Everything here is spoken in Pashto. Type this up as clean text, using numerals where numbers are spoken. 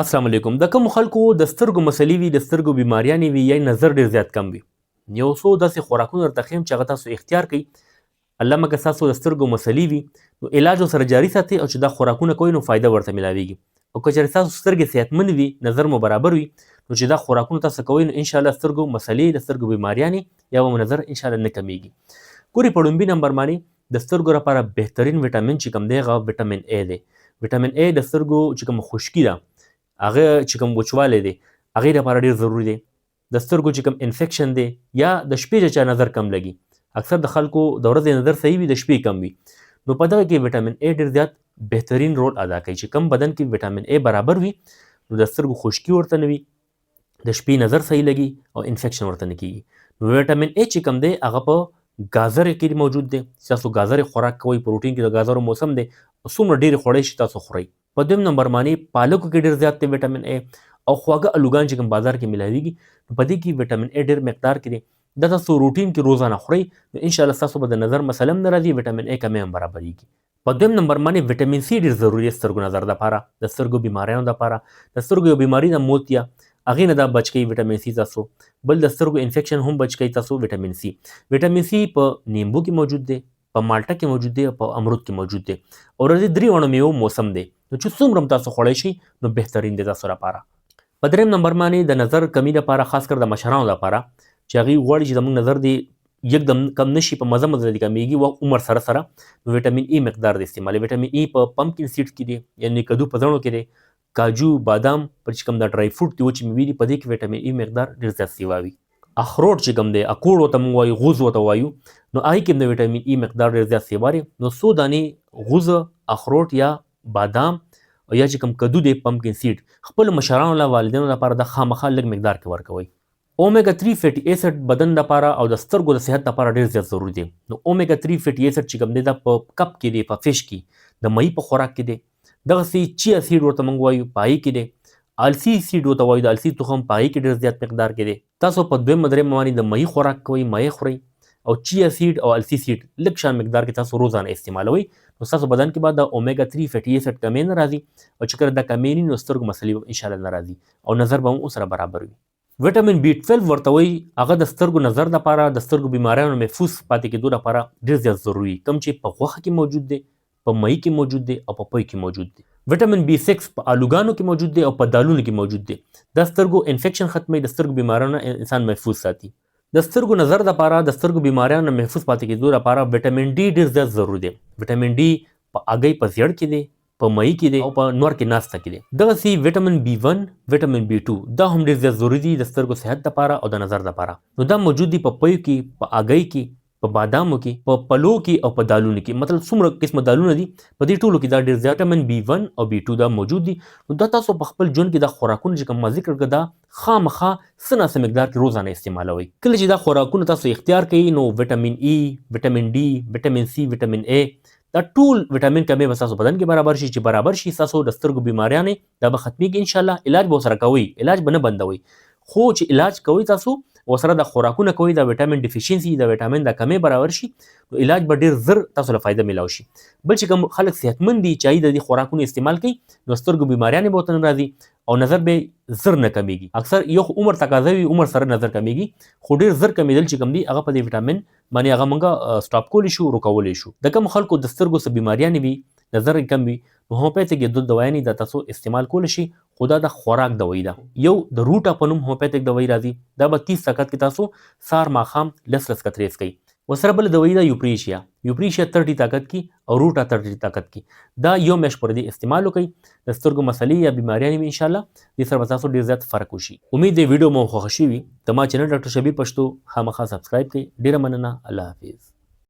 السلام علیکم. د کوم خلکو د سترګو مسلې وي، د سترګو بیماریانې وي، یا نظر ډیر زیات کم وي، یو څو داسې خوراکونه درته ښیم چې هغه تاسو اختیار کړئ. الله مګر ستاسو د سترګو مسلې وي نو علاج ورسره جاري ساتئ، او چې دا خوراکونه کوئ نو فایده ورته ملاویږي. او که چېرې ستاسو سترګې صحتمند وي، نظر مو برابر وي، نو چې دا خوراکونه تاسو کوئ نو انشاءالله سترګو مسلې، د سترګو بیماریانې یا به مو نظر انشاءالله نه کمیږي. ګورئ په لومړي نمبر باندې د سترګو لپاره بهترین ویټامین چې کوم دی هغه ویټامین ای دی. ویټامین ای د سترګو چې کوم خشکي ده، هغه چې کوم وچوالی دی، هغې لپاره ډېر ضروري دی. د سترګو چې کوم انفیکشن دی یا د شپې چې چا نظر کم لګي، اکثر د خلکو د ورځې نظر صحیح وي، د شپې کم وي، نو په دغه کې ویټامین ای ډېر زیات بهترین رول ادا کوي. چې کم بدن کې ویټامین ای برابر وي نو د سترګو خشکي ورته نه وي، د شپې نظر صحیح لګي او انفیکشن ورته نه کیږي. نو ویټامین ای چې کوم دی هغه په ګازرې کې موجود دی. تاسو ګازرې خوراک کوئ، پروټین کې د ګازرو موسم دی، څومره ډېرې خوړی شي تاسو خورئ. په دویم نمبر باندې پالکو کې ډېر زیات دی ویټامین ای، او خواږه الوګان چې کوم بازار کې ملاویږي نو په دې کې ویټامین ای ډېر مقدار کې دی. دا تاسو روټین کې روزانه خورئ نو انشاءالله ستاسو به د نظر مسله هم نه راځي، ویټامین ای کمی هم برابریږي. په دویم نمبر باندې ویټامین سی ډېر ضروري دی سترګو نظر دپاره، د سترګو بیماریانو دپاره. د سترګو یو بیماري ده موتیا، هغې نه دا بچ کوي ویټامین سی تاسو. بل د سترګو انفیکشن هم بچ کوي تاسو ویټامین سی. ویټامین سی په نیمبو کې موجود دی، په مالټه کې موجود دی، او په امرود کې موجود دی. او د درې وړو میوو موسم دی نو چې څومره هم تاسو خوړی شئ نو بهترین دی تاسو لپاره. په دریم نمبر باندې د نظر کمی لپاره، خاص کر د مشرانو لپاره چې هغوی غواړي چې زموږ نظر دی یکدم کم نشي، په مزه مزه دې کمیږي و عمر سره سره، نو ویټامین ای مقدار د استعمال. ویټامین ای په پمپکن سیډز کې دی، یعنې کدو په زړو کې دی، کاجو، بادام، پر چې کوم دا ډرای فروټ دي وچې میوې دي، په دې کې ویټامین ای مقدار ډېر زیات سیوا وي. اخروټ چې کوم دی، اکوړ ورته موږ وایو، غوز ورته وایو، نو هغې کې هم د ویټامین ای مقدار ډېر زیات سیوا دی. نو څو دانې غوزه، اخروټ یا بادام او یا چې کوم کدو دی پمپکن سیډ خپلو مشرانو له والدینو لپاره د خامخا لږ مقدار کې ورکوئ. اومیګا 3 فیټي ایسډ بدن لپاره او د سترګو د صحت لپاره ډېر زیات ضروري دی. نو اومیګا 3 فیټي ایسډ چې کوم دی دا په کب کې دی، په فش کې، د ماهي په خوراک کې دی. دغسې چیا سیډ ورته موږ وایو، په هغې کې دی. السي سیډ ورته وایو، د السي تخم په هغې کې ډېر زیات مقدار کې دی. تاسو په دویم درېیم باندې د ماهي خوراک کوئ، ماهی خورئ، او چیا سیډ او السي سیډ لږ شان مقدار کې تاسو روزانه استعمالوئ، نو ستاسو بدن کې به د اومیګا 3 فیټي ایسډ کمی نه راځي، او چې کله دا کمی نه وي نو سترګو مسلې به انشاءالله نه راځي، او نظر به هم ورسره برابر وي. ویټامین بی 12 ورته وایي، هغه د سترګو نظر لپاره، د سترګو بیماریانو محفوظ پاتې کېدو لپاره ډېر زیات ضروري، کوم چې په غوښه کې موجود دی، په ماهي کې موجود دی، او په پوی کې موجود دی. ویټامین بی 6 په الوګانو کې موجود دی او په دالونو کې موجود دی. دا سترګو انفیکشن ختموي، د سترګو بیماریانو انسان محفوظ ساتي. د سترګو نظر لپاره، د سترګو بیماریانو محفوظ پاتې کېدو لپاره ویټامین ډي ډېر زیات ضروري دی. ویټامین ډي په هګۍ په زیړ کې دی، په ماهي کې دی، او په نور کې ناسته کې دی. دغسې ویټامین بی 1، ویټامین بی 2 دا هم ډېر زیات ضروري دي د سترګو صحت لپاره او د نظر لپاره. نو دا موجود دي په پویو کې، په هګۍ کې، په بادامو کې، په پلو کې، او په دالونو کې. مطلب څومره قسمه دالونه دي په دې ټولو کې دا ډېر زیات ویټامین بی 1 او بی 2 دا موجود دي. نو دا تاسو په خپل ژوند کې دا خوراکونه چې کوم ما ذکر کړه، دا خامخا څه ناڅه مقدار کې روزانه استعمالوئ. کله چې دا خوراکونه تاسو اختیار کوئ نو ویټامین ای، ویټامین ډي، ویټامین سی، ویټامین ای، دا ټول ویټامین کمی به ستاسو بدن کې برابر شي. چې برابر شي ستاسو د سترګو بیماریانې دا به ختمیږي انشاءالله. علاج به ورسره کوئ، علاج به نه بندوئ، خو چې علاج کوئ تاسو ورسره د خوراکونه کوئ، د ویټامین ډیفیشنسي، د ویټامین د کمی برابر شي، نو علاج به ډېر زر تاسو له فایده میلاو شي. بل چې کوم خلک صحتمند دي چې هغوی د دې خوراکونو استعمال کوي نو سترګو بیماریانې به ورته نه راځي او نظر به زر نه کمیږي. اکثر یو عمر تقاضا وي، عمر سره نظر کمیږي، خو ډېر زر کمیدل چې کوم دي هغه په دې ویټامین باندې هغه موږ سټاپ کولی شو، روکولی شو. د کوم خلکو د سترګو څه بیماریانې وي، نظر یې کم وي، نو هومیوپیتھک یا دوايانې دا تاسو استعمال کولی شي، خو دا د خوراک دوايي ده. یو د روټا په نوم هومیوپیتھک دوايي راځي، دا به 30 طاقت کې تاسو سهار ماښام لس قطرې څکئ. ورسره بله دوايي ده یوپریشیا، یوپریشیا 30 طاقت کی او روټا 30 طاقت کی. دا یو میاشت پورې دې استعمال وکړئ، د سترګو مسلې یا بیماریانې به انشاءالله دې سره به تاسو ډېر زیات فرق وشي. امید دی ویډیو مو خوښه شوي. د ما چینل ډاکټر شبیر پښتو خامخا سبسکرایب کړئ. ډېره مننه. الله حافظ.